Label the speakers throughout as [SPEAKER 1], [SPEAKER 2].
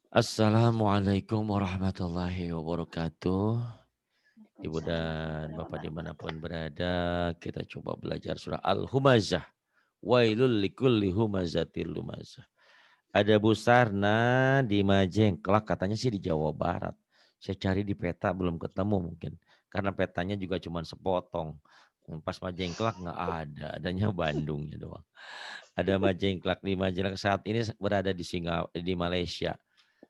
[SPEAKER 1] Assalamualaikum warahmatullahi wabarakatuh. Ibu
[SPEAKER 2] Waalaikumsalam
[SPEAKER 1] dan
[SPEAKER 2] warahmatullahi
[SPEAKER 1] Bapak
[SPEAKER 2] wabarakatuh.
[SPEAKER 1] dimanapun berada, kita coba belajar surah Al-Humazah. Wailul likulli humazatil lumazah. Ada Bu Sarna di Majengklak, katanya sih di Jawa Barat. Saya cari di peta belum ketemu mungkin. Karena petanya juga cuma sepotong. Pas Majengklak nggak ada, adanya Bandungnya doang. Ada Majengklak di Majengklak saat ini berada di di Malaysia.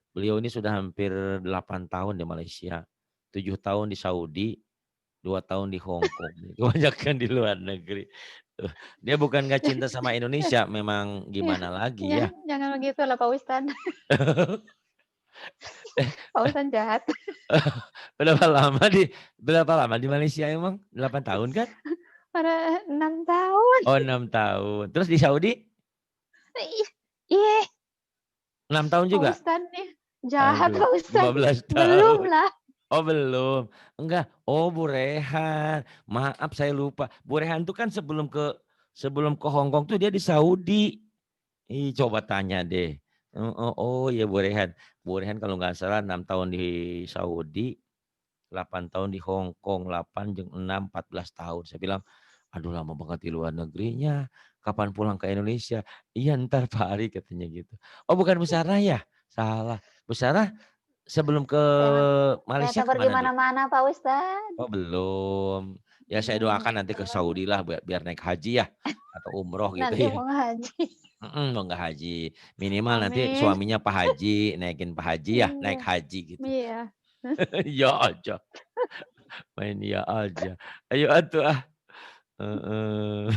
[SPEAKER 1] Beliau ini sudah hampir 8 tahun di Malaysia, 7 tahun di Saudi, 2 tahun di Hong Kong. Kebanyakan di luar negeri. Dia bukan nggak cinta sama Indonesia, memang
[SPEAKER 2] Ya,
[SPEAKER 1] gimana lagi
[SPEAKER 2] ya,
[SPEAKER 1] ya.
[SPEAKER 2] jangan begitu lah Pak Ustadz. Pak Ustadz jahat.
[SPEAKER 1] Berapa lama berapa lama di Malaysia emang? 8 tahun kan?
[SPEAKER 2] Pada 6 tahun.
[SPEAKER 1] Oh 6 tahun. Terus di Saudi
[SPEAKER 2] Ih, ih,
[SPEAKER 1] 6 tahun
[SPEAKER 2] Pak
[SPEAKER 1] juga?
[SPEAKER 2] Ustadz nih. Jahat
[SPEAKER 1] Aduh,
[SPEAKER 2] Pak
[SPEAKER 1] 15
[SPEAKER 2] Ustadz. Belum
[SPEAKER 1] tahun.
[SPEAKER 2] lah.
[SPEAKER 1] Oh belum. Enggak. Oh Bu Rehan. Maaf saya lupa. Bu Rehan tuh kan sebelum ke Hong Kong tuh dia di Saudi. Ih, coba tanya deh. Oh, oh, oh ya Bu Rehan. Bu Rehan kalau nggak salah 6 tahun di Saudi, 8 tahun di Hong Kong, 8 jeung 6, 14 tahun. Saya bilang, aduh lama banget di luar negerinya. Kapan pulang ke Indonesia? Iya ntar Pak Ari katanya gitu. Oh bukan Bu Sarah ya? Salah. Bu Sarah sebelum ke
[SPEAKER 2] Saya
[SPEAKER 1] Malaysia
[SPEAKER 2] tak pergi
[SPEAKER 1] kemana dulu?
[SPEAKER 2] mana-mana Pak Ustadz.
[SPEAKER 1] Oh belum. Ya saya doakan nanti ke Saudi lah biar naik haji ya. Atau umroh gitu
[SPEAKER 2] Nanti
[SPEAKER 1] ya.
[SPEAKER 2] mau ngaji.
[SPEAKER 1] Mau nggak haji. Minimal nanti
[SPEAKER 2] Amin.
[SPEAKER 1] suaminya Pak Haji, naikin Pak Haji ya, naik
[SPEAKER 2] Iya,
[SPEAKER 1] haji gitu.
[SPEAKER 2] iya.
[SPEAKER 1] Ya aja, main ya aja. Ayo atuh ah. Heeh.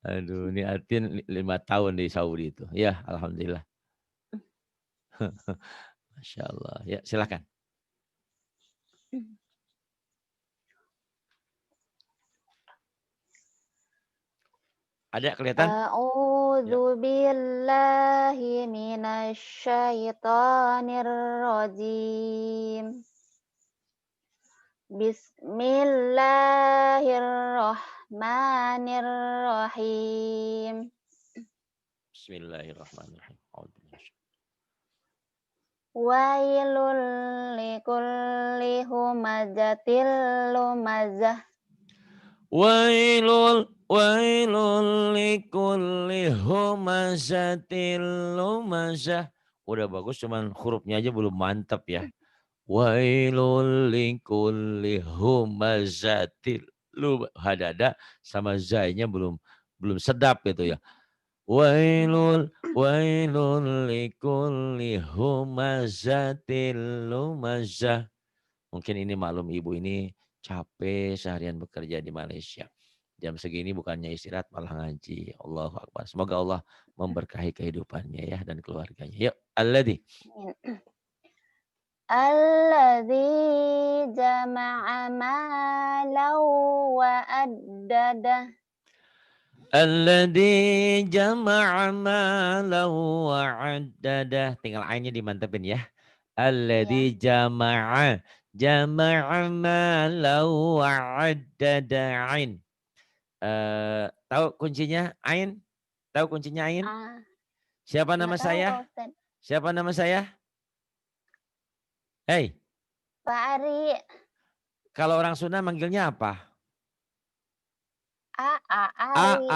[SPEAKER 1] Aduh, ini Atin 5 tahun di Saudi itu. Ya, alhamdulillah. Masya Allah. Ya, silakan. Ada kelihatan? Ya.
[SPEAKER 2] A'udzu billahi minasy syaithanir rajim. Bismillahirrahmanirrahim.
[SPEAKER 1] Bismillahirrahmanirrahim. A'udzubillahi.
[SPEAKER 2] Wailul likulli humazatil lumazah.
[SPEAKER 1] Wailul likulli humazatil lumazah. Udah bagus cuman hurufnya aja belum mantap ya. Wailul likulli humazatil hadada sama zainya belum belum sedap gitu ya. Wailul likulli humazatil lumazah. Mungkin ini maklum ibu ini capek seharian bekerja di Malaysia. Jam segini bukannya istirahat malah ngaji. Allahu Akbar. Semoga Allah memberkahi kehidupannya ya dan keluarganya. Yuk, alladzi.
[SPEAKER 2] Alladzi jama'a malan wa addadah.
[SPEAKER 1] Alladzi jama'a malan wa'addadah. Tinggal ainnya dimantepin ya.
[SPEAKER 2] Iya.
[SPEAKER 1] Alladzi jama'a malan wa'addada ain. Tahu kuncinya ain? Tahu kuncinya ain?
[SPEAKER 2] Ah,
[SPEAKER 1] Siapa nama
[SPEAKER 2] nggak tahu Pak
[SPEAKER 1] saya?
[SPEAKER 2] Ustadz.
[SPEAKER 1] Siapa nama saya? Hei,
[SPEAKER 2] Pak Ari.
[SPEAKER 1] kalau orang Sunda manggilnya apa?
[SPEAKER 2] Ari.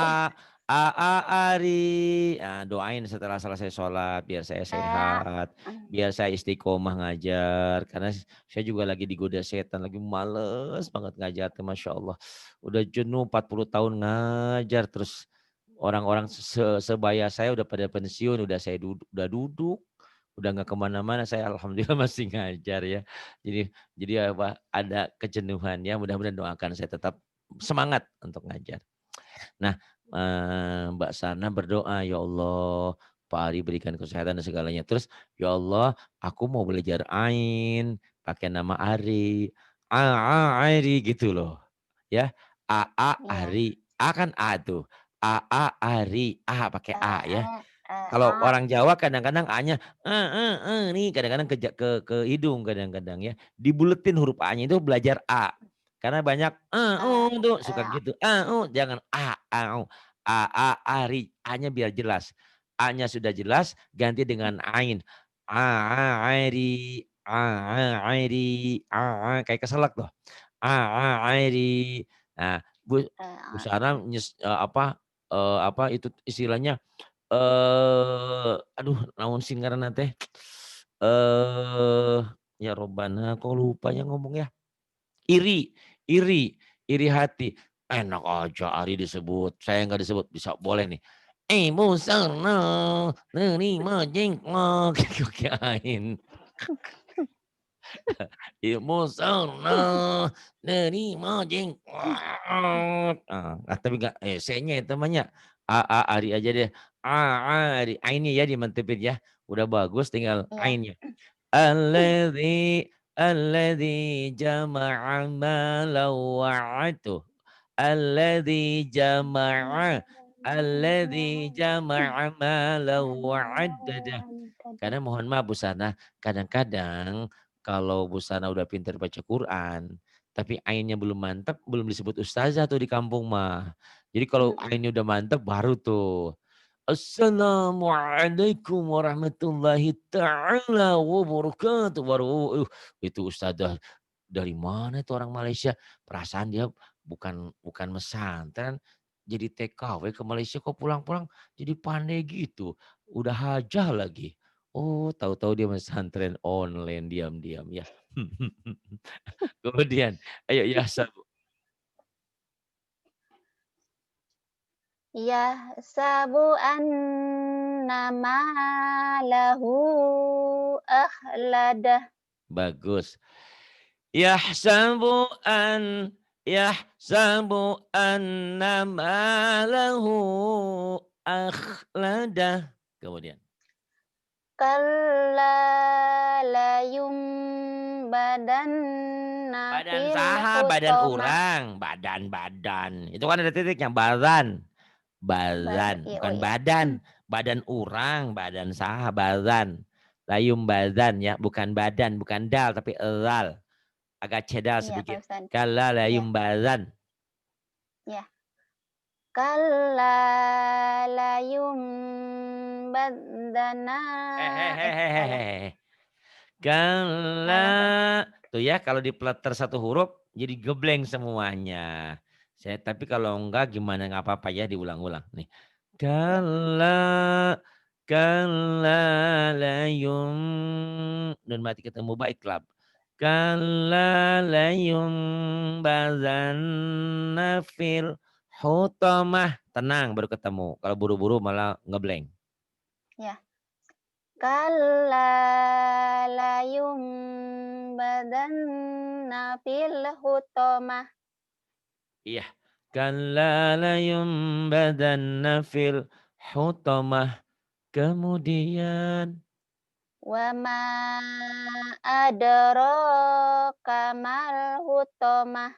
[SPEAKER 1] A A Ari. Nah, doain setelah selesai sholat biar saya
[SPEAKER 2] A.
[SPEAKER 1] sehat, biar saya istiqomah ngajar. Karena saya juga lagi digoda setan, lagi males banget ngajar. Masya Allah, udah jenuh 40 tahun ngajar terus. Orang-orang sebaya saya udah pada pensiun, udah duduk, udah nggak kemana-mana. Saya alhamdulillah masih ngajar ya. Jadi apa ada kejenuhan ya. Mudah-mudahan doakan saya tetap semangat untuk ngajar. Nah, Mbak Sana berdoa, "Ya Allah, Pak Ari berikan kesehatan dan segalanya." Terus, "Ya Allah, aku mau belajar ain, pakai nama Ari. Ari," gitu loh. Ya,
[SPEAKER 2] Ya.
[SPEAKER 1] Ari. A kan A tuh. Ari. A pakai
[SPEAKER 2] A.
[SPEAKER 1] A ya. Kalau
[SPEAKER 2] A.
[SPEAKER 1] orang Jawa kadang-kadang A-nya nih kadang-kadang ke hidung kadang-kadang ya. Dibuletin huruf A-nya itu belajar A. Karena banyak
[SPEAKER 2] A.
[SPEAKER 1] tuh suka
[SPEAKER 2] A.
[SPEAKER 1] gitu. Jangan Ari. A-nya biar jelas. A-nya sudah jelas ganti dengan ain. Airi, kayak keselak tuh. Airi. Nah, Bu
[SPEAKER 2] Eee,
[SPEAKER 1] Sarah apa itu istilahnya, aduh naon sih ngaranna teh, ya Robbana kok lupa ya ngomong ya, iri iri iri hati. Enak aja Ari disebut, saya nggak disebut, bisa boleh nih. Musana nerima jengkok kirain. Musana nerima jengkok. Tapi enggak, C-nya itu mah nya, Ari aja deh. Ari, ainnya ya dimantepin ya. Udah bagus tinggal
[SPEAKER 2] iya.
[SPEAKER 1] ainnya. Alladzi jama'a malan wa'atuh. Alladzi jama'a malan wa'addadah. Karena mohon maaf Bu Sana, kadang-kadang kalau Bu Sana udah pintar baca Quran, tapi ainnya belum mantap, belum disebut ustazah tuh di kampung mah. Jadi kalau
[SPEAKER 2] Mhm.
[SPEAKER 1] ainnya udah mantap baru tuh. Assalamualaikum warahmatullahi taala wabarakatuh. Baru itu ustazah dari mana itu orang Malaysia? Perasaan dia bukan bukan mesantren, jadi TKW ke Malaysia kok pulang-pulang jadi pandai gitu. Udah hajah lagi. Oh, tahu-tahu dia pesantren online diam-diam ya. Kemudian, ayo ya
[SPEAKER 2] Yahsabu annama lahu akhladah.
[SPEAKER 1] bagus. Yahsabu an yahsabu annama lahu akhlada. Kemudian,
[SPEAKER 2] Kalla layumbadanna
[SPEAKER 1] badan
[SPEAKER 2] fil
[SPEAKER 1] saha, badan
[SPEAKER 2] hutamah.
[SPEAKER 1] orang, badan-badan. Itu kan ada titiknya, badan. Bazan,
[SPEAKER 2] Iya, oh
[SPEAKER 1] bukan
[SPEAKER 2] iya.
[SPEAKER 1] badan. Badan urang, badan saha, bazan. Layum bazan ya, bukan badan, bukan dal tapi elal. Agak cedal
[SPEAKER 2] Iya, Pak
[SPEAKER 1] sedikit.
[SPEAKER 2] Ustadz.
[SPEAKER 1] Kala
[SPEAKER 2] Iya,
[SPEAKER 1] layum bazan.
[SPEAKER 2] iya. Kalla layumbadanna apa?
[SPEAKER 1] Hehehehehehe. Kala.
[SPEAKER 2] Kenapa, Pak Ustadz?
[SPEAKER 1] Tuh ya, kalau dipleter satu huruf jadi gebleng semuanya. Tapi kalau enggak gimana nggak apa-apa ya diulang-ulang nih.
[SPEAKER 2] Iya.
[SPEAKER 1] Kala kala layum nun mati ketemu bait klab. Kala layum bazanna fil hutamah. Tenang baru ketemu. Kalau buru-buru malah ngeblank.
[SPEAKER 2] Iya. Kalla layumbadanna fil hutamah.
[SPEAKER 1] Iya. Kalla layumbadanna fil hutamah. Kemudian
[SPEAKER 2] Wa ma adraka mal hutamah.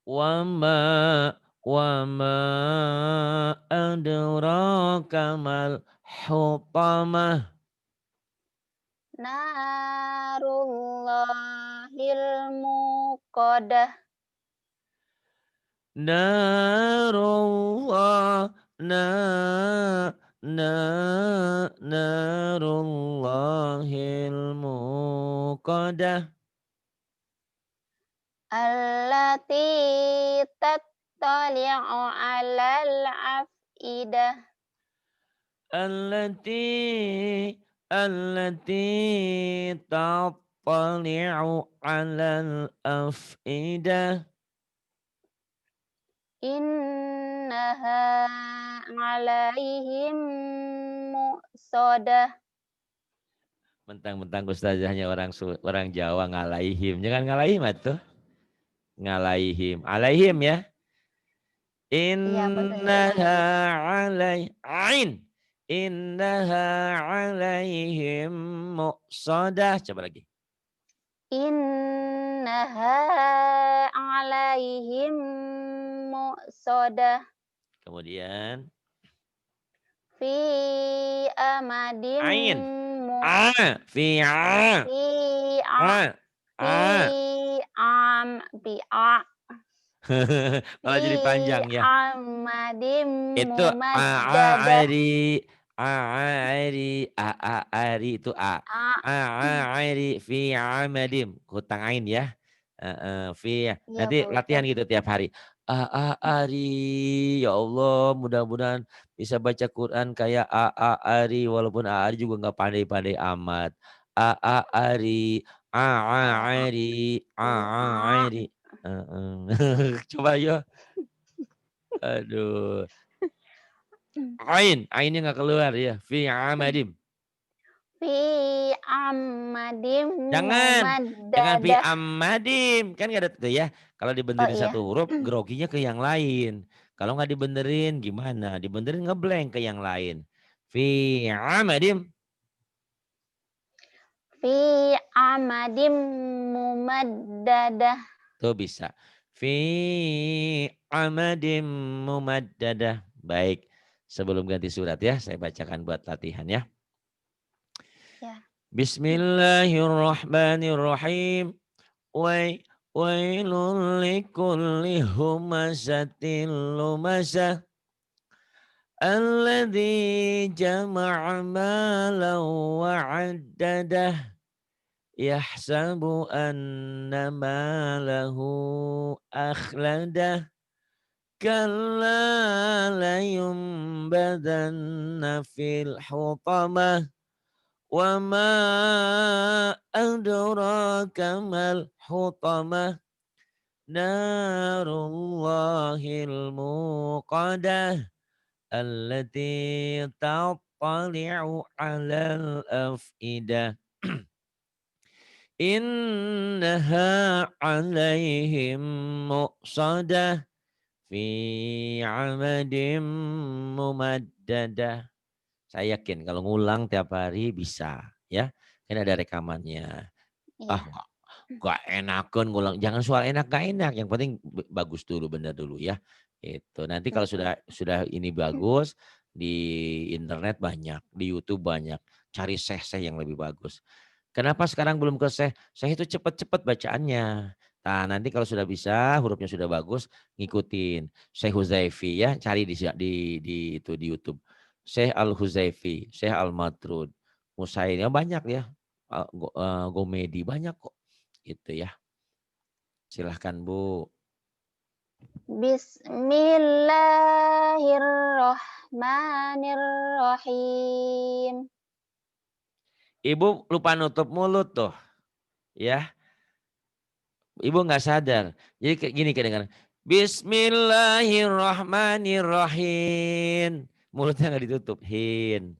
[SPEAKER 1] wama wama adraka mal hutamah.
[SPEAKER 2] Narullahil muqadah.
[SPEAKER 1] Narullah na na narullahil muqadah.
[SPEAKER 2] Allati tattali'u 'alal afidah.
[SPEAKER 1] Allati tattali'u 'alal afidah.
[SPEAKER 2] Innaha 'alaihim mu'sadah.
[SPEAKER 1] Mentang-mentang ustazahnya orang Jawa ngalaihim. Jangan ngalaihim atuh. Ngalaihim. Alaihim ya.
[SPEAKER 2] Iya, Pak Ustadz, saya ulang
[SPEAKER 1] Innaha
[SPEAKER 2] lagi.
[SPEAKER 1] ain. Innaha alaihim muqsadah. Coba lagi.
[SPEAKER 2] Innaha 'alaihim mu'sadah.
[SPEAKER 1] Kemudian
[SPEAKER 2] Fi amadim
[SPEAKER 1] ain.
[SPEAKER 2] mu
[SPEAKER 1] Fi a.
[SPEAKER 2] fi a
[SPEAKER 1] A.
[SPEAKER 2] fi
[SPEAKER 1] A.
[SPEAKER 2] am fi a
[SPEAKER 1] Kalau
[SPEAKER 2] fi
[SPEAKER 1] jadi panjang ya.
[SPEAKER 2] amadim
[SPEAKER 1] Itu
[SPEAKER 2] mumaddadah.
[SPEAKER 1] ari A'ari, a'ari itu a.
[SPEAKER 2] A.
[SPEAKER 1] A'ari fi amadim, hutang ain ya. Heeh, fi
[SPEAKER 2] Iya,
[SPEAKER 1] nanti
[SPEAKER 2] Pak
[SPEAKER 1] latihan
[SPEAKER 2] Ustadz.
[SPEAKER 1] gitu tiap hari. A'ari, ya Allah mudah-mudahan bisa baca Quran kayak a'ari walaupun a'ari juga nggak pandai-pandai amat. A'ari,
[SPEAKER 2] A.
[SPEAKER 1] a'ari,
[SPEAKER 2] A.
[SPEAKER 1] a'ari. Heeh. Coba yo. Aduh. Ainnya nggak keluar ya. Fi amadim.
[SPEAKER 2] Fi amadim
[SPEAKER 1] Jangan, jangan fi
[SPEAKER 2] mumaddadah.
[SPEAKER 1] amadim. Kan nggak ada tuh ya. Kalau
[SPEAKER 2] Oh
[SPEAKER 1] dibenerin satu
[SPEAKER 2] iya.
[SPEAKER 1] huruf, groginya ke yang lain. Kalau nggak dibenerin gimana? Dibenerin ngeblank ke yang lain. Fi amadim.
[SPEAKER 2] Fi amadim mumaddadah.
[SPEAKER 1] Tuh bisa. Fi amadim mumaddadah. Baik. Sebelum ganti surat ya, saya bacakan buat latihan ya.
[SPEAKER 2] Ya.
[SPEAKER 1] Bismillahirrahmanirrahim. Wailul likulli humazatil lumaza alladzi jama'a malan wa'addadah yahsabu anna malahu akhladah kalla layumbadanna fil hutamah wa ma adraka mal hutamah narullahil muqadah allati tattali'u 'alal afidah innaha 'alaihim muqsadah fi 'amadim mumaddadah. Saya yakin kalau ngulang tiap hari bisa ya, kan ada rekamannya. Ah,
[SPEAKER 2] Iya.
[SPEAKER 1] nggak enakan ngulang, jangan soal enak gak enak, yang penting bagus dulu, bener dulu ya. Itu nanti kalau
[SPEAKER 2] Mm-mm.
[SPEAKER 1] sudah ini bagus, di internet banyak, di YouTube banyak, cari seh-seh yang lebih bagus. Kenapa sekarang belum ke seh? Seh itu cepet-cepet bacaannya. Nah, nanti kalau sudah bisa, hurufnya sudah bagus, ngikutin Syekh Huzaifi ya, cari di itu di YouTube. Syekh Al-Huzaifi, Syekh Al-Matrud, Musain, ya banyak ya. Gomedi banyak kok. Itu ya. Silahkan Bu.
[SPEAKER 2] Bismillahirrahmanirrahim.
[SPEAKER 1] Ibu lupa nutup mulut tuh ya. Ibu nggak sadar. Jadi kayak gini kedengaran. Bismillahirrahmanirrahim. Mulutnya nggak ditutup. Him.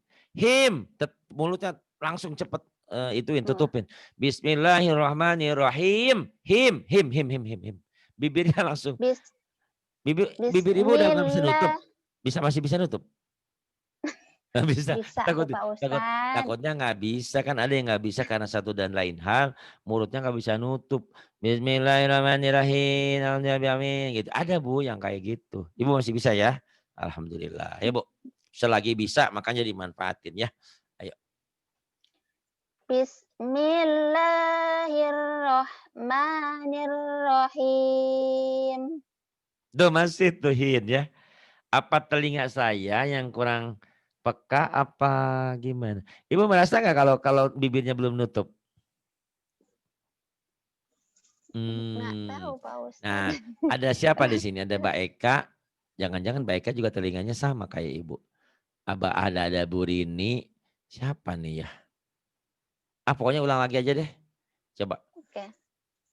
[SPEAKER 1] Mulutnya langsung cepet ituin,
[SPEAKER 2] Wah.
[SPEAKER 1] tutupin. Bismillahirrahmanirrahim. Him. Bibirnya langsung.
[SPEAKER 2] Bis
[SPEAKER 1] Bibir ibu udah nggak bisa nutup.
[SPEAKER 2] Bismillah.
[SPEAKER 1] Masih bisa nutup. Nggak bisa,
[SPEAKER 2] Bisa tuh
[SPEAKER 1] takut
[SPEAKER 2] Pak
[SPEAKER 1] takut
[SPEAKER 2] Ustadz.
[SPEAKER 1] takutnya nggak bisa, kan ada yang nggak bisa karena satu dan lain hal, mulutnya nggak bisa nutup. Bismillahirrahmanirrahim, amin gitu. Ada Bu yang kayak gitu. Ibu masih bisa ya? Alhamdulillah. Ya Bu, selagi bisa makanya dimanfaatin ya. Ayo.
[SPEAKER 2] Bismillahirrahmanirrahim.
[SPEAKER 1] Tuh masih tuh ya. Apa telinga saya yang kurang peka apa gimana? Ibu merasa nggak kalau kalau bibirnya belum nutup?
[SPEAKER 2] Nggak tahu
[SPEAKER 1] Hmm.
[SPEAKER 2] Pak
[SPEAKER 1] Nah,
[SPEAKER 2] Ustadz.
[SPEAKER 1] ada siapa di sini? Ada Mbak Eka. Jangan-jangan Mbak Eka juga telinganya sama kayak Ibu. Ada Bu Rini. Siapa nih ya? Pokoknya ulang lagi aja deh. Coba.
[SPEAKER 2] Oke.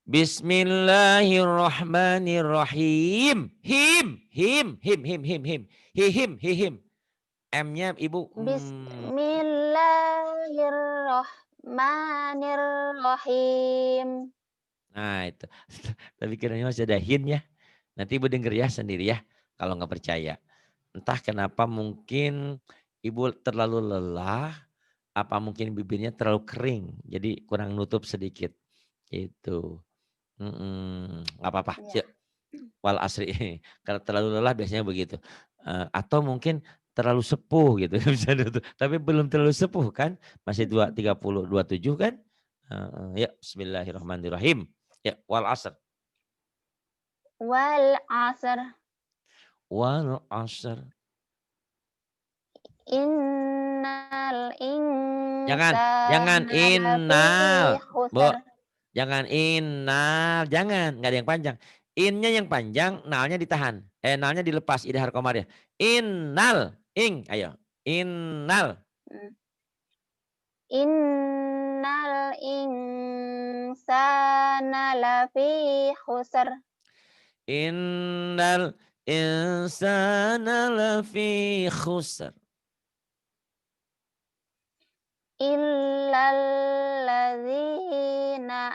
[SPEAKER 1] Bismillahirrahmanirrahim. Him. Hihim. M-nya Ibu.
[SPEAKER 2] Bismillahirrahmanirrahim.
[SPEAKER 1] Nah itu. Tapi kiranya masih ada hin ya. Nanti Ibu denger ya sendiri ya. Kalau nggak percaya. Entah kenapa mungkin Ibu terlalu lelah, apa mungkin bibirnya terlalu kering, jadi kurang nutup sedikit, itu. Nggak apa-apa,
[SPEAKER 2] Ya.
[SPEAKER 1] yuk, wal asri. Karena terlalu lelah biasanya begitu. Atau mungkin terlalu sepuh gitu, bisa nutup. Tapi belum terlalu sepuh kan, masih 30, 27 kan. Ya, Bismillahirrahmanirrahim. Ya, wal asr.
[SPEAKER 2] Wal asr.
[SPEAKER 1] Wal asr.
[SPEAKER 2] Innal
[SPEAKER 1] Jangan
[SPEAKER 2] insana lafi
[SPEAKER 1] innal, Bu.
[SPEAKER 2] khusr.
[SPEAKER 1] Jangan innal, jangan, nggak ada yang panjang. Innya yang panjang, nalnya ditahan. Nalnya dilepas, idhar komar ya. Innal, ayo. Innal.
[SPEAKER 2] Hmm. Innal insana lafi khusr.
[SPEAKER 1] Innal insana lafi khusr.
[SPEAKER 2] Illal ladzina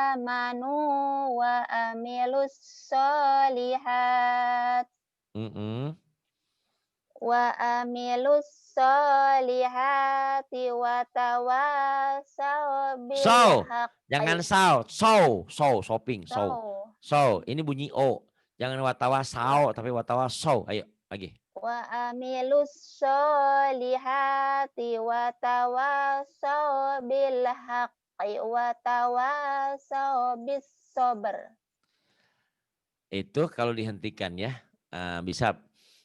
[SPEAKER 2] amanu wa amilus solihat.
[SPEAKER 1] Mm-mm.
[SPEAKER 2] Wa amilus solihati wa tawasaw bil
[SPEAKER 1] So, jangan
[SPEAKER 2] haqqi.
[SPEAKER 1] shopping,
[SPEAKER 2] So,
[SPEAKER 1] ini bunyi o. Jangan watawa
[SPEAKER 2] wa,
[SPEAKER 1] sao, tapi watawa so. Ayo, lagi.
[SPEAKER 2] wa amilus solihati wa tawasaw bil haqqi wa tawasaw bis sabr.
[SPEAKER 1] Itu kalau dihentikan ya, bisa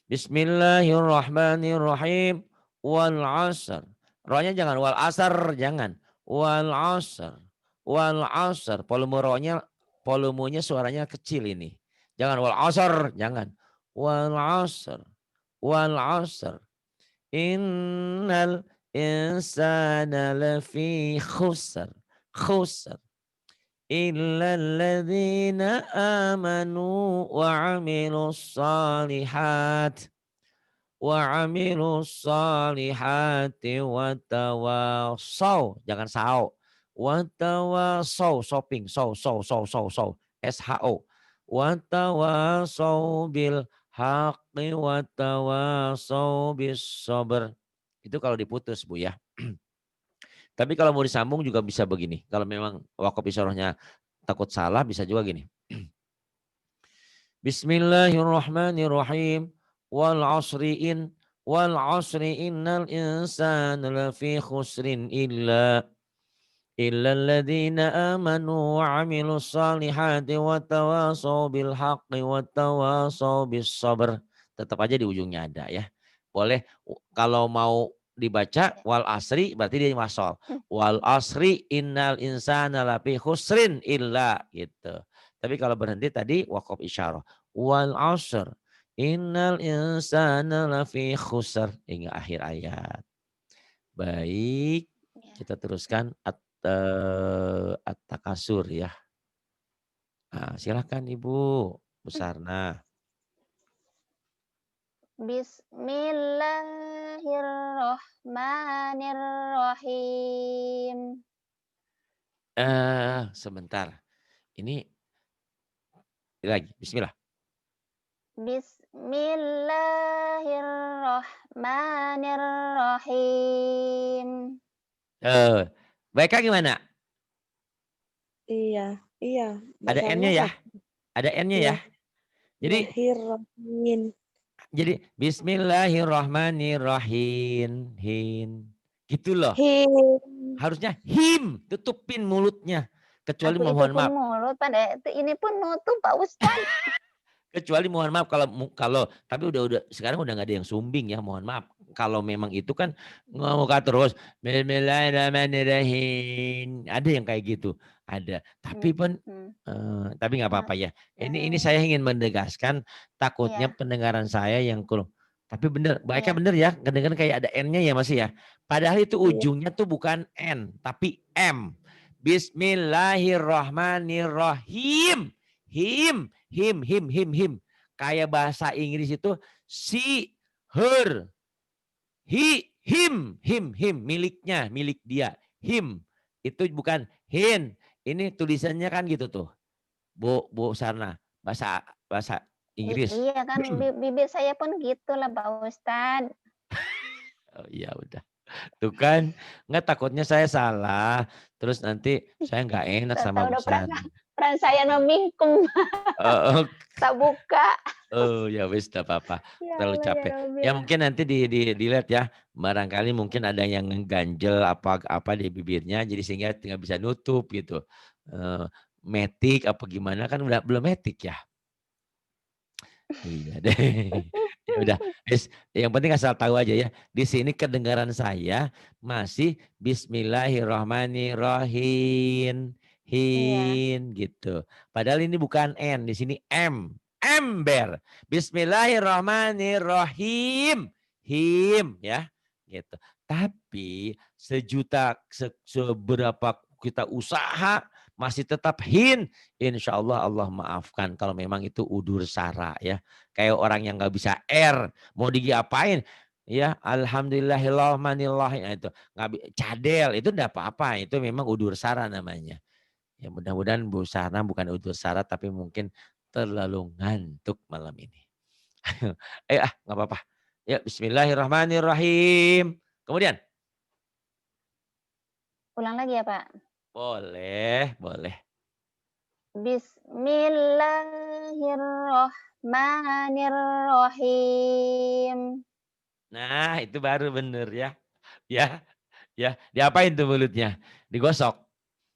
[SPEAKER 1] Bismillahirrahmanirrahim wal asr. Rohnya jangan wal asr, jangan. Wal asr. Wal asr. Volumenya suaranya kecil ini. Jangan wal asr, jangan. Wal asr. Wal asr. Innal insana lafi khusr. Khusr. إلا الذين آمنوا وعملوا الصالحات وتواصوا jangan sao watawasau shopping SHO watawasau bil haqqi watawasau bis sabr. Itu kalau diputus Bu ya. Tapi kalau mau disambung juga bisa begini. Kalau memang wakaf isyarahnya takut salah bisa juga gini. Bismillahirrahmanirrahim. Wal asri innal insana lafi khusrin illa alladhina amanu wa amilus salihati wa tawasaw bil haqqi wa tawasaw bis sabr. Tetap aja di ujungnya ada ya. Boleh kalau mau dibaca wal asri berarti dia wasol. Wal asri innal insana lafi khusrin illa gitu. Tapi kalau berhenti tadi waqaf isyarah. Wal asr innal insana lafi khusr hingga akhir ayat. Baik,
[SPEAKER 2] Ya.
[SPEAKER 1] kita teruskan at-takasur ya. Nah, silakan Ibu Besarna.
[SPEAKER 2] Bismillahirrahmanirrahim.
[SPEAKER 1] Sebentar. Ini lagi. Bismillah.
[SPEAKER 2] Bismillahirrahmanirrahim.
[SPEAKER 1] Baiknya gimana?
[SPEAKER 3] Iya, iya.
[SPEAKER 1] Ada
[SPEAKER 3] Bacanya
[SPEAKER 1] N-nya ya?
[SPEAKER 3] satu.
[SPEAKER 1] Ada N-nya ya?
[SPEAKER 3] Iya.
[SPEAKER 1] Jadi Bismillahirrahmanirrahim. Gitu loh.
[SPEAKER 3] Him.
[SPEAKER 1] Harusnya him, tutupin mulutnya. Kecuali
[SPEAKER 2] Aku
[SPEAKER 1] mohon
[SPEAKER 2] itupin
[SPEAKER 1] maaf.
[SPEAKER 2] mulut pada ini pun nutup Pak Ustadz.
[SPEAKER 1] Kecuali mohon maaf kalau tapi udah sekarang udah nggak ada yang sumbing ya, mohon maaf. Kalau memang itu kan ngomong terus Bismillahirrahmanirrahim. Ada yang kayak gitu, ada. Tapi pun tapi nggak apa-apa ya. Ini saya ingin menegaskan takutnya
[SPEAKER 2] Iya.
[SPEAKER 1] pendengaran saya yang kurang. Tapi bener, baiknya
[SPEAKER 2] Iya.
[SPEAKER 1] bener ya. Kadang-kadang kayak ada N-nya ya masih ya. Padahal itu
[SPEAKER 3] Iya.
[SPEAKER 1] ujungnya tuh bukan N, tapi M. Bismillahirrahmanirrahim. Him. Kayak bahasa Inggris itu si, her, him, miliknya, milik dia. Him. Itu bukan hin. Ini tulisannya kan gitu tuh. Bu Sarna, bahasa Inggris.
[SPEAKER 2] Iya kan bibir saya pun gitulah Pak Ustadz.
[SPEAKER 1] Oh iya udah. Tuh kan, nggak takutnya saya salah. Terus nanti saya nggak enak sama Bu Sarna.
[SPEAKER 2] Peran saya memingkum. Tak buka.
[SPEAKER 1] Oh ya wis tidak apa-apa. Terlalu capek. Ya mungkin nanti dilihat ya. Barangkali mungkin ada yang ganjel apa di bibirnya jadi sehingga tinggal bisa nutup gitu. Metik apa gimana kan udah belum metik ya. Iya deh. Ya udah, yang penting asal tahu aja ya. Di sini kedengaran saya masih Bismillahirrahmanirrahim.
[SPEAKER 2] Iya,
[SPEAKER 1] Gitu. Padahal ini bukan N, di sini M. Ember. Bismillahirrahmanirrahim. Him ya. Gitu. Tapi seberapa kita usaha masih tetap hin. Insya Allah Allah maafkan kalau memang itu udur sara ya. Kayak orang yang nggak bisa R, mau diapain? Ya, alhamdulillahirrahmanirrahim. Nah, itu nggak cadel itu enggak apa-apa, itu memang udur sara namanya. Ya mudah-mudahan Bu Sarna bukan udur sara tapi mungkin terlalu ngantuk malam ini. Nggak apa-apa. Ya, bismillahirrahmanirrahim. Kemudian
[SPEAKER 2] ulang lagi ya, Pak.
[SPEAKER 1] boleh, boleh.
[SPEAKER 2] Bismillahirrahmanirrahim.
[SPEAKER 1] Nah, itu baru bener ya. Ya, ya. Diapain tuh mulutnya? Digosok.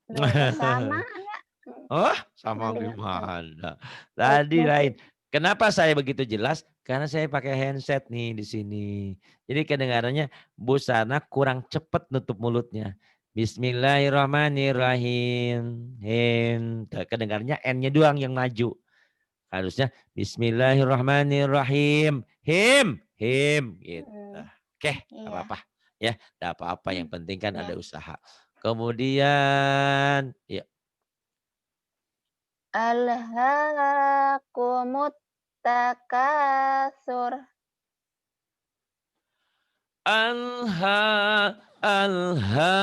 [SPEAKER 2] Loh, sama enggak?
[SPEAKER 1] Oh, sama
[SPEAKER 2] Pernah dengar?
[SPEAKER 1] gimana? Tadi
[SPEAKER 2] Mungkin
[SPEAKER 1] lain. Kenapa saya begitu jelas? Karena saya pakai handset nih di sini. Jadi kedengarannya Bu Sana kurang cepat nutup mulutnya. Bismillahirrahmanirrahim. Kedengarannya N-nya doang yang maju. Harusnya Bismillahirrahmanirrahim. Him. Gitu.
[SPEAKER 2] mhm,
[SPEAKER 1] Oke, nggak
[SPEAKER 2] iya.
[SPEAKER 1] apa-apa. Ya, nggak apa-apa. Yang penting kan ada
[SPEAKER 2] Iya.
[SPEAKER 1] usaha. Kemudian, ya.
[SPEAKER 2] Alhaakumut takatsur.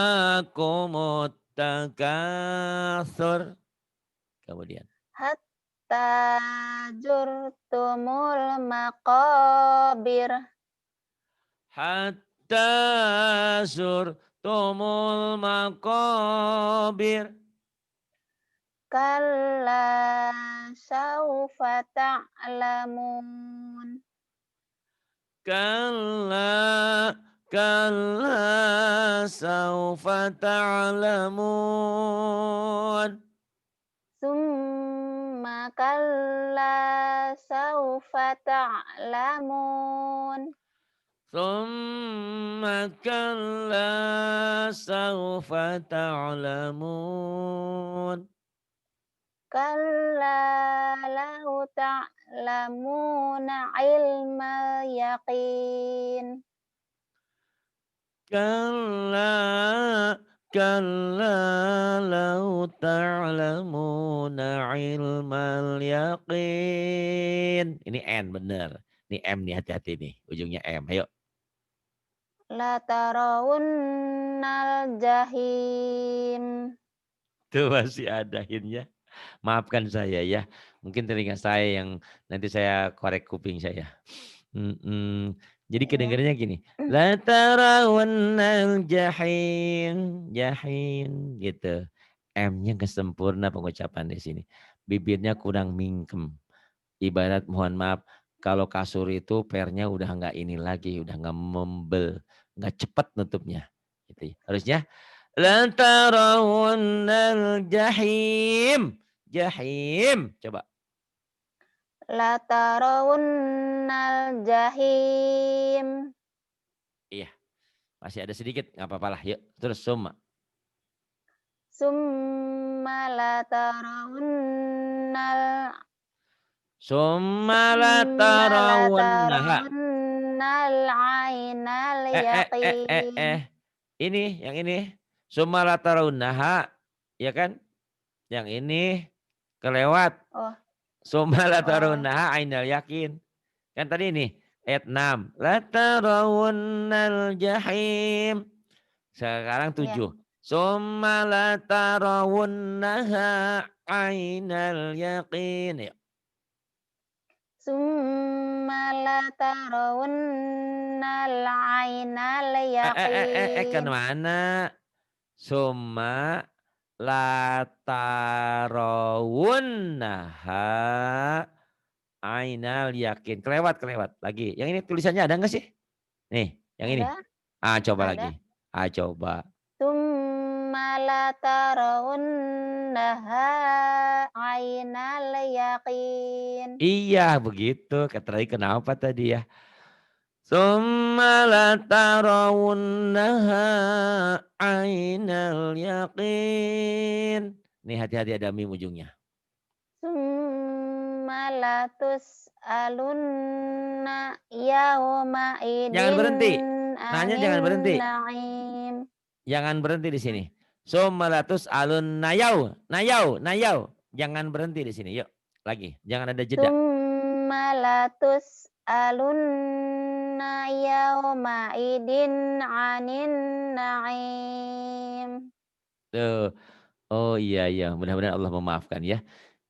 [SPEAKER 1] Alhaakumut takatsur. Kemudian.
[SPEAKER 2] Hatta zurtumul maqabir.
[SPEAKER 1] Hatta zurtumul maqabir.
[SPEAKER 2] Kalla saufa ta'lamun.
[SPEAKER 1] Kalla, kalla saufa ta'lamun.
[SPEAKER 2] Summa kalla saufa ta'lamun.
[SPEAKER 1] Thumma kalla saufa ta'lamun.
[SPEAKER 2] Kalla lau ta'lamuna ilmal yaqin.
[SPEAKER 1] Kalla, kalla lau ta'lamuna ilmal yaqin. Ini N bener. Ini M nih, hati-hati nih. Ujungnya M. Ayo.
[SPEAKER 2] La tarawunnal jahim.
[SPEAKER 1] Tuh masih ada hinnya. Maafkan saya ya. Mungkin telinga saya yang nanti saya korek kuping saya. Mhm. Jadi
[SPEAKER 2] Iya.
[SPEAKER 1] kedengarannya gini. La tarawunnal jahim. Jahim gitu. M-nya nggak sempurna pengucapan di sini. Bibirnya kurang mingkem. Ibarat mohon maaf, kalau kasur itu pernya udah nggak ini lagi, udah nggak membel, nggak cepat nutupnya. Gitu ya. Harusnya lan tarawunnal jahim. Jahim. Coba.
[SPEAKER 2] La tarawunnal jahim.
[SPEAKER 1] Iya, masih ada sedikit, nggak apa-apa lah. Yuk, terus summa.
[SPEAKER 2] Summa la tarawunnal
[SPEAKER 1] Summa la
[SPEAKER 2] summa la
[SPEAKER 1] tarawunnaha.
[SPEAKER 2] tarawunnal ainal
[SPEAKER 1] Eh, eh, eh, eh,
[SPEAKER 2] yaqin.
[SPEAKER 1] eh. Ini, yang ini. Summa la tarawunnaha. Ya kan? Yang ini kelewat.
[SPEAKER 2] Oh
[SPEAKER 1] Summa la
[SPEAKER 2] oh,
[SPEAKER 1] tarawunnaha ainal yakin. Kan tadi ini ayat 6. La tarawunnal jahim. Sekarang
[SPEAKER 2] iya.
[SPEAKER 1] 7. Summa la tarawunnaha ainal yaqin. Ya.
[SPEAKER 2] Summa la tarawunnal ainal
[SPEAKER 1] Ke
[SPEAKER 2] yaqin.
[SPEAKER 1] mana? Summa la tarawunnaha ainal yakin. Kelewat. Lagi. Yang ini tulisannya ada nggak sih? Nih, yang ini.
[SPEAKER 2] Ada
[SPEAKER 1] Coba
[SPEAKER 2] ada.
[SPEAKER 1] lagi. Coba.
[SPEAKER 2] Summa Tsumma latarawunnaha ainal yaqin.
[SPEAKER 1] Iya begitu, kata tadi kenapa tadi ya? Tsumma latarawunnaha ainal yaqin. Nih hati-hati ada mim ujungnya.
[SPEAKER 2] Tsumma latus'alunna yawma
[SPEAKER 1] Jangan
[SPEAKER 2] idin
[SPEAKER 1] berhenti. Nanya
[SPEAKER 2] anin
[SPEAKER 1] jangan berhenti.
[SPEAKER 2] na'im.
[SPEAKER 1] Jangan berhenti di sini. Tsumma latus'alun nayau, nayau, nayau. Jangan berhenti di sini. Yuk, lagi. Jangan ada jeda.
[SPEAKER 2] Tsumma latus'alunna yawma idin anin na'im.
[SPEAKER 1] Tuh. Oh iya iya, mudah-mudahan Allah memaafkan ya.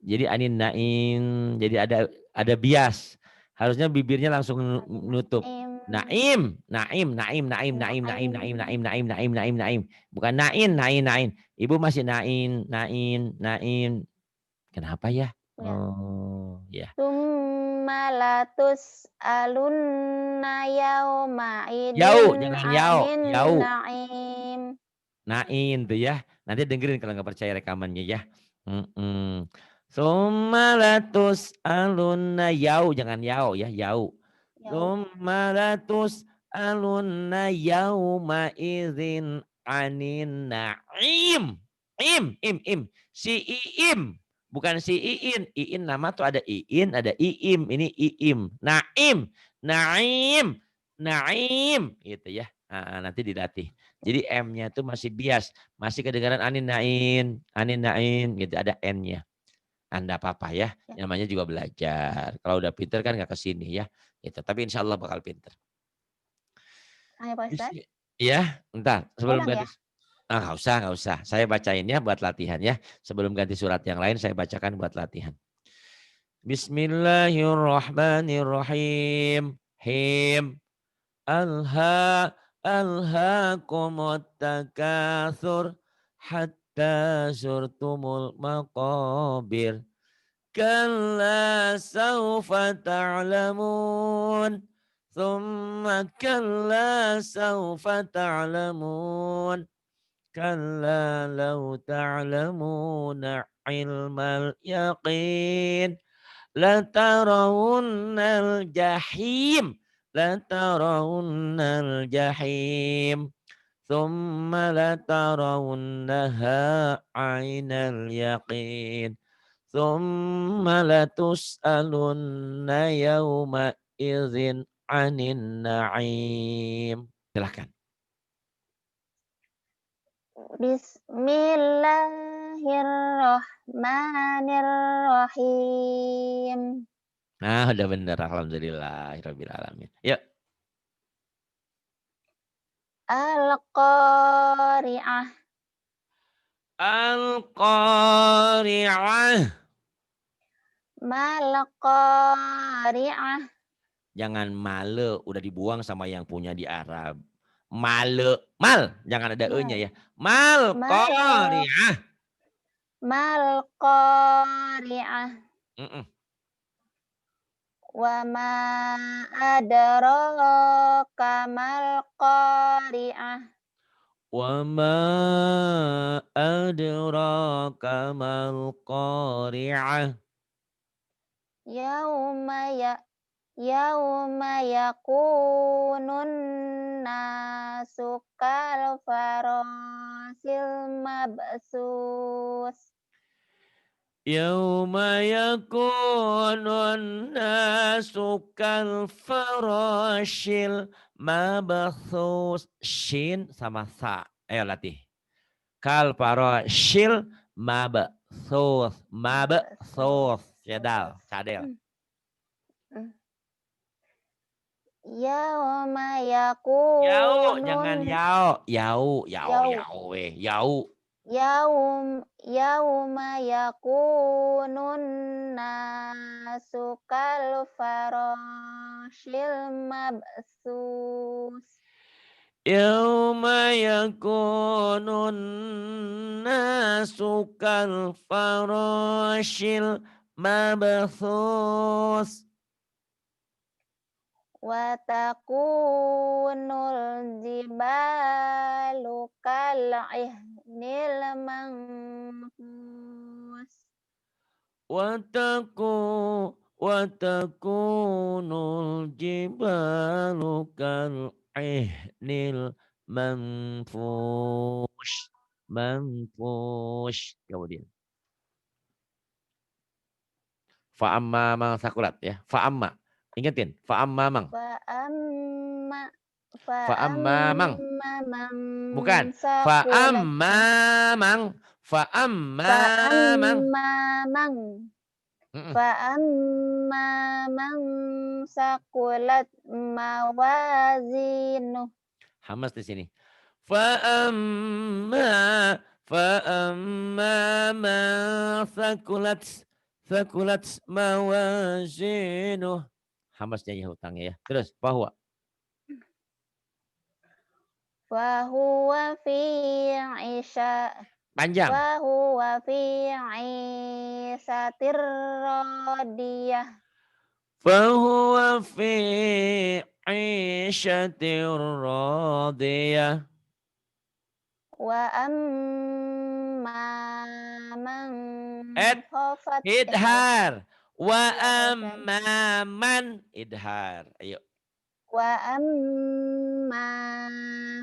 [SPEAKER 1] Jadi anin naim, jadi ada bias. Harusnya bibirnya langsung
[SPEAKER 2] Anin
[SPEAKER 1] nutup.
[SPEAKER 2] na'im.
[SPEAKER 1] Naim, naim, naim, naim, naim, naim, naim,
[SPEAKER 2] Na'im.
[SPEAKER 1] naim, naim, naim, naim, naim. Bukan nain, nain, nain. Ibu masih nain, nain, nain. Kenapa ya?
[SPEAKER 2] Ya.
[SPEAKER 1] Oh, ya.
[SPEAKER 2] Tsumma latus'alunna yawma idin
[SPEAKER 1] Yau, jangan yau,
[SPEAKER 2] anin
[SPEAKER 1] yau.
[SPEAKER 2] na'im.
[SPEAKER 1] Nain tuh ya. Nanti dengerin kalau nggak percaya rekamannya ya. Sumalatus alunna yau, jangan yau ya, yau.
[SPEAKER 2] Yau.
[SPEAKER 1] Sumalatus alunna yauma izin anin naim. Im. Si iim. Bukan si iin. Iin nama tuh ada iin, ada iim. Ini iim. Naim. Naim. Naim. Gitu ya. Nanti dilatih. Jadi M-nya tuh masih bias. Masih kedengaran anin nain gitu. Ada N-nya. Anda apa-apa ya.
[SPEAKER 2] Ya.
[SPEAKER 1] Namanya juga belajar. Kalau udah pinter kan nggak kesini ya. Gitu. Tapi insya Allah bakal pinter.
[SPEAKER 2] Ayo Pak Ustadz.
[SPEAKER 1] Ya, entar sebelum
[SPEAKER 2] Ulang
[SPEAKER 1] ganti.
[SPEAKER 2] ya.
[SPEAKER 1] Nggak usah. Saya bacain ya buat latihan ya. Sebelum ganti surat yang lain saya bacakan buat latihan. Bismillahirrahmanirrahim. Him. Alha. Alhaakumut takatsur. Hatta zurtumul maqabir. Kalla sawfa ta'lamun. Thumma kalla sawfa ta'lamun. Kalla law ta'lamuna ilmal yaqin. Latarawunnal jahim. Latarawunnal jahim. Thumma latarawunnaha ainal yaqin. Thumma latus'alunna yawma idzin anin na'im. Silahkan.
[SPEAKER 2] Bismillahirrahmanirrahim.
[SPEAKER 1] Nah, udah bener. Alhamdulillahirabbil alamin. Yuk.
[SPEAKER 2] Al-Qari'ah.
[SPEAKER 1] Al-Qari'ah.
[SPEAKER 2] Mal Qari'ah.
[SPEAKER 1] Jangan male, udah dibuang sama yang punya di Arab. Male, mal, jangan ada e-nya
[SPEAKER 2] Mal.
[SPEAKER 1] ya. Mal
[SPEAKER 2] Mal
[SPEAKER 1] Qari'ah.
[SPEAKER 2] Mal Qari'ah.
[SPEAKER 1] Mm-mm.
[SPEAKER 2] Wa ma adraka mal Qari'ah.
[SPEAKER 1] Wa ma adraka mal Qari'ah.
[SPEAKER 2] Yauma ya Yauma yakunun nasu kal farasil mabsus.
[SPEAKER 1] Yauma yakunun nasu kal farashil mabthus. Shin sama sa. Ayo latih. Kal farashil mabthus. Mabthus. Cadel. Cadel.
[SPEAKER 2] Yauma
[SPEAKER 1] Yau,
[SPEAKER 2] yakunun
[SPEAKER 1] jangan yau.
[SPEAKER 2] yau
[SPEAKER 1] Yau.
[SPEAKER 2] yauma yakunun nasu kal farashil mabsus.
[SPEAKER 1] Yauma yakunun nasu kal farashil mabthus.
[SPEAKER 2] Wa takunul jibalu kal nil manfus.
[SPEAKER 1] Watakunul jibalu kal'ihnil manfush. Manfush. Kemudian. Fa'amma mang sakulat ya. Fa'amma. Ingetin. Fa'amma mang.
[SPEAKER 2] Fa'amma
[SPEAKER 1] Fa'amma mang.
[SPEAKER 2] fa'amma man
[SPEAKER 1] Bukan.
[SPEAKER 2] saqulat
[SPEAKER 1] Fa'amma mang. Fa'amma mang.
[SPEAKER 2] fa'amma man
[SPEAKER 1] Mm-mm.
[SPEAKER 2] fa'amma man saqulat mawazinuh.
[SPEAKER 1] Hamas di sini. Fa'amma ma thakulat mawazinuh. Hamasnya ya hutangnya ya. Terus bahwa
[SPEAKER 2] Wa huwa fi 'isha
[SPEAKER 1] panjang.
[SPEAKER 2] wa huwa fi 'isatir radiyah.
[SPEAKER 1] Fahuwa fi 'ishatir radiyah.
[SPEAKER 2] Wa amma man
[SPEAKER 1] Et
[SPEAKER 2] khafat
[SPEAKER 1] idhar. Wa
[SPEAKER 2] iya Pak Ustaz.
[SPEAKER 1] amman idhar. Ayo.
[SPEAKER 2] Wa amma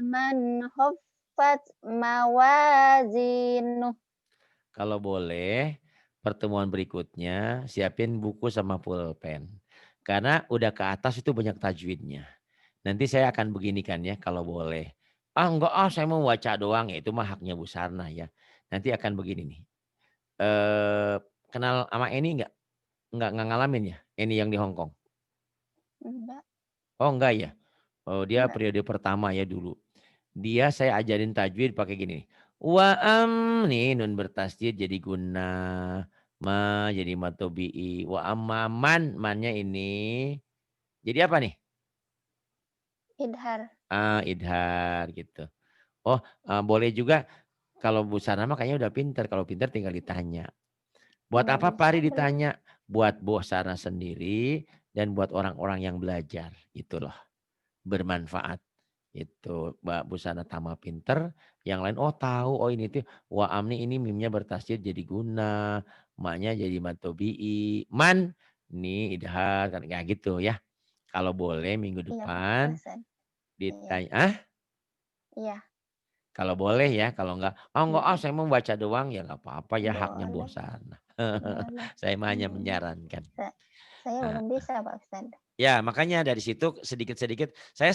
[SPEAKER 2] man khaffat mawazinuh.
[SPEAKER 1] Kalau boleh pertemuan berikutnya siapin buku sama pulpen. Karena udah ke atas itu banyak tajwidnya. Nanti saya akan beginikan ya kalau boleh. Ah enggak saya mau baca doang ya itu mah haknya Bu Sarnah ya. Nanti akan begini nih. Kenal sama Eni enggak? Enggak ngalamin ya? Eni yang di Hong Kong.
[SPEAKER 2] Enggak,
[SPEAKER 1] Oh enggak ya? Oh dia
[SPEAKER 2] enggak.
[SPEAKER 1] periode pertama ya dulu. Dia saya ajarin tajwid pakai gini. Wa nih nun bertasydid jadi guna. Ma jadi matobi'i. Wa amman mannya ini. Jadi apa nih?
[SPEAKER 2] Idhar.
[SPEAKER 1] Idhar gitu. Oh boleh juga kalau Bu Sana mah kayaknya udah pinter. Kalau pinter tinggal ditanya. Buat
[SPEAKER 2] Enggak
[SPEAKER 1] apa
[SPEAKER 2] bisa
[SPEAKER 1] Pari
[SPEAKER 2] belum.
[SPEAKER 1] ditanya? Buat Bu Sana sendiri dan buat orang-orang yang belajar. Itu loh. Bermanfaat. Itu Mbak Busana Tama pinter, yang lain oh tahu oh ini tuh wa amni ini mimnya bertasydid jadi guna, maknya jadi matobi'i, man nih idhar kan kayak gitu ya. Kalau boleh minggu
[SPEAKER 2] Iya Pak
[SPEAKER 1] depan
[SPEAKER 2] Ustaz. Iya,
[SPEAKER 1] ditanya
[SPEAKER 2] iya.
[SPEAKER 1] kalau boleh ya, kalau enggak, "Oh enggak
[SPEAKER 2] Mm-mm.
[SPEAKER 1] saya mau baca doang," ya enggak apa-apa ya haknya
[SPEAKER 2] Boleh,
[SPEAKER 1] Busana.
[SPEAKER 2] boleh.
[SPEAKER 1] Saya mah hanya
[SPEAKER 2] Mm.
[SPEAKER 1] menyarankan.
[SPEAKER 2] Saya
[SPEAKER 1] Nah,
[SPEAKER 2] belum bisa Pak Ustaz.
[SPEAKER 1] ya makanya dari situ sedikit-sedikit saya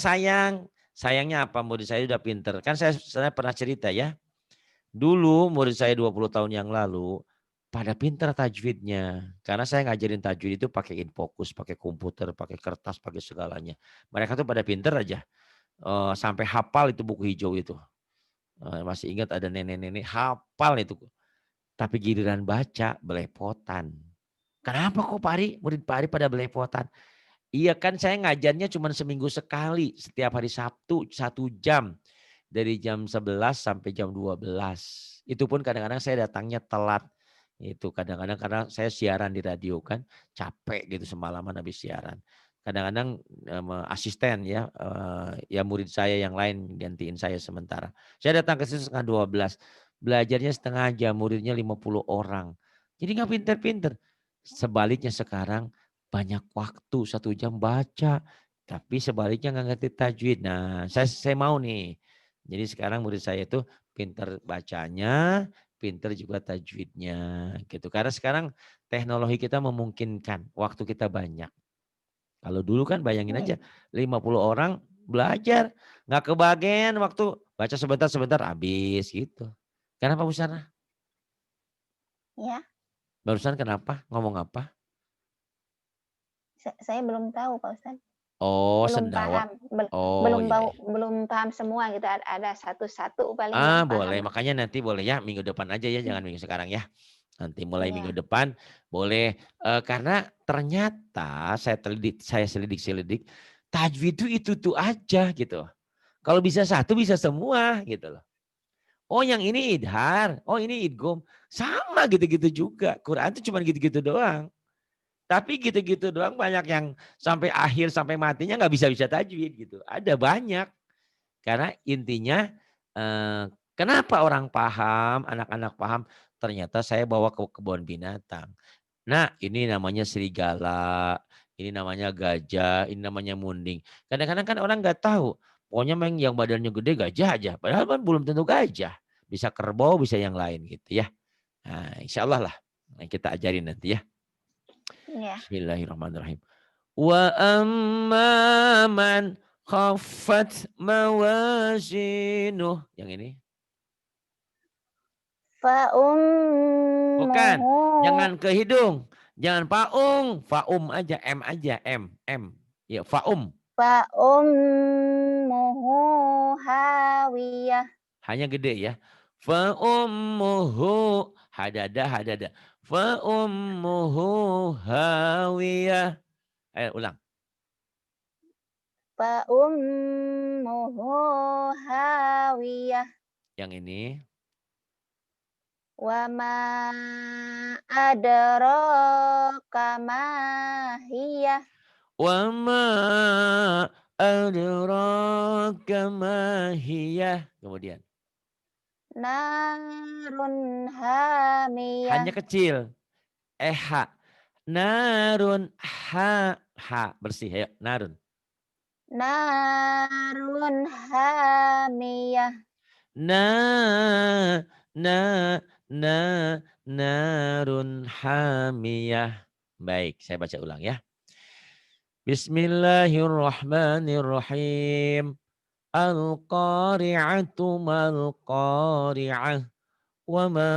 [SPEAKER 1] sayangnya apa murid saya udah pinter. Kan saya pernah cerita ya. Dulu murid saya 20 tahun yang lalu pada pinter tajwidnya. Karena saya ngajarin tajwid itu pakai infocus, pakai komputer, pakai kertas, pakai segalanya. Mereka tuh pada pinter aja. Sampai hafal itu buku hijau itu. Masih ingat ada nenek-nenek hafal itu. Tapi giliran baca belepotan. Kenapa kok Pari? Murid Pari pada belepotan. Iya kan saya ngajarnya cuma seminggu sekali. Setiap hari Sabtu 1 jam. Dari jam 11 sampai jam 12. Itu pun kadang-kadang saya datangnya telat. Itu kadang-kadang karena saya siaran di radio kan. Capek gitu semalaman habis siaran. Kadang-kadang asisten ya. Ya murid saya yang lain gantiin saya sementara. Saya datang ke situ setengah 12. Belajarnya setengah jam. Muridnya 50 orang. Jadi nggak pinter-pinter. Sebaliknya sekarang banyak waktu 1 jam baca. Tapi sebaliknya nggak ngerti tajwid. Nah saya mau nih. Jadi sekarang murid saya itu pinter bacanya, pinter juga tajwidnya gitu. Karena sekarang teknologi kita memungkinkan, waktu kita banyak. Kalau dulu kan bayangin
[SPEAKER 2] Iya,
[SPEAKER 1] aja 50 orang belajar, nggak kebagian waktu baca sebentar-sebentar habis gitu. Kenapa Bu Sana?
[SPEAKER 2] ya.
[SPEAKER 1] Barusan kenapa? Ngomong apa?
[SPEAKER 2] Saya belum tahu Pak Ustaz.
[SPEAKER 1] Oh
[SPEAKER 2] Belum
[SPEAKER 1] sendawa.
[SPEAKER 2] paham,
[SPEAKER 1] Oh iya, iya.
[SPEAKER 2] belum paham semua gitu, ada satu-satu paling yang paham.
[SPEAKER 1] Boleh. Makanya nanti boleh ya minggu depan aja ya,
[SPEAKER 2] Mmm,
[SPEAKER 1] jangan minggu sekarang ya. Nanti mulai minggu
[SPEAKER 2] iya,
[SPEAKER 1] depan boleh, karena ternyata saya selidik-selidik, tajwid itu aja gitu. Kalau bisa satu bisa semua gitu loh. Oh yang ini idhar, oh ini idgham, sama gitu-gitu juga. Quran itu cuma gitu-gitu doang. Tapi gitu-gitu doang banyak yang sampai akhir, sampai matinya nggak bisa-bisa tajwid gitu. Ada banyak. Karena intinya, Kenapa orang paham, anak-anak paham? Ternyata saya bawa ke kebun binatang. Nah, ini namanya serigala, ini namanya gajah, ini namanya munding. Kadang-kadang kan orang nggak tahu. Pokoknya memang yang badannya gede gajah aja. Padahal kan belum tentu gajah. Bisa kerbau, bisa yang lain gitu ya. Nah, insya Allah lah. Nah, kita ajarin nanti ya.
[SPEAKER 2] Ya.
[SPEAKER 1] Bismillahirrahmanirrahim. Wa amma man khaffat mawazinuh. Yang ini.
[SPEAKER 2] Fa
[SPEAKER 1] Bukan.
[SPEAKER 2] ummuhu
[SPEAKER 1] Jangan ke hidung. Jangan faung. Faum aja. M aja. M. M. Ya, faum.
[SPEAKER 2] fa ummuhu hawiyah.
[SPEAKER 1] Hanya gede ya. Fa ummuhu. Hadada, hadada. Fa ummuhu hawiyah. Ayo ulang.
[SPEAKER 2] Fa ummuhu hawiyah.
[SPEAKER 1] Yang ini.
[SPEAKER 2] Wa ma adraka ma hiya.
[SPEAKER 1] Wa ma adraka ma hiya. Kemudian.
[SPEAKER 2] Narun hamiyah.
[SPEAKER 1] Hanya kecil. Ha. Narun ha. Ha. Bersih. Ayo. Narun.
[SPEAKER 2] Narun hamiyah.
[SPEAKER 1] Na. Na. Na. Narun hamiyah. Baik. Saya baca ulang ya. Bismillahirrahmanirrahim. Al-qari'atu mal-qari'ah. Wa ma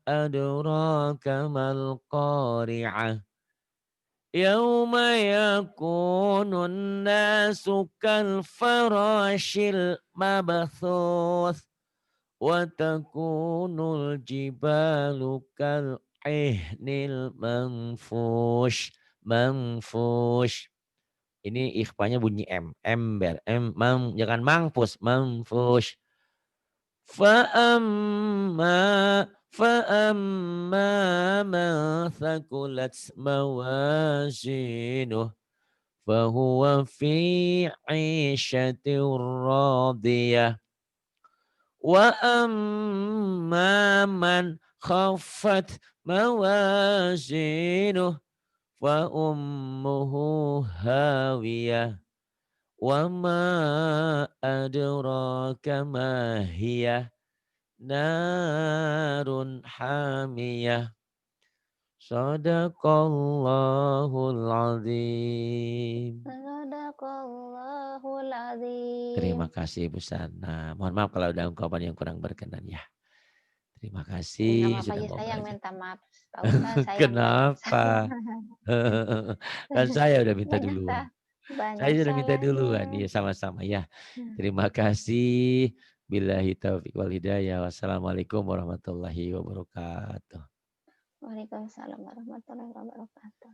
[SPEAKER 1] adraka mal-qari'ah. Yauma yakunun nasu kalfarashil mabthuth. Wa takunul jibalu kal'ihnil manfush. Manfush. Ini ikhfanya bunyi M. Ember. Jangan mangpus. Manfush. فأما من ثقلت موازينه فهو في عيشة راضية وأما من خفت موازينه فأمه هاوية وما أدراك ما هي narun hamiyah. Sadaqallahul azim.
[SPEAKER 2] Sadaqallahul
[SPEAKER 1] Terima
[SPEAKER 2] azim.
[SPEAKER 1] kasih Bu Sana. Mohon maaf kalau ada ungkapan yang kurang berkenan ya. Terima
[SPEAKER 2] Nggak
[SPEAKER 1] kasih
[SPEAKER 2] apa-apa
[SPEAKER 1] sudah
[SPEAKER 2] aja,
[SPEAKER 1] mau
[SPEAKER 2] saya yang
[SPEAKER 1] belajar.
[SPEAKER 2] minta maaf, Pak Ustadz, saya nggak
[SPEAKER 1] Kenapa? Kan saya udah minta
[SPEAKER 2] banyak
[SPEAKER 1] duluan.
[SPEAKER 2] banyak
[SPEAKER 1] Saya sudah minta
[SPEAKER 2] salahnya.
[SPEAKER 1] duluan. Iya sama-sama ya. Terima kasih. Billahi taufiq wal hidayah. Wassalamualaikum warahmatullahi wabarakatuh.
[SPEAKER 2] Waalaikumsalam warahmatullahi wabarakatuh.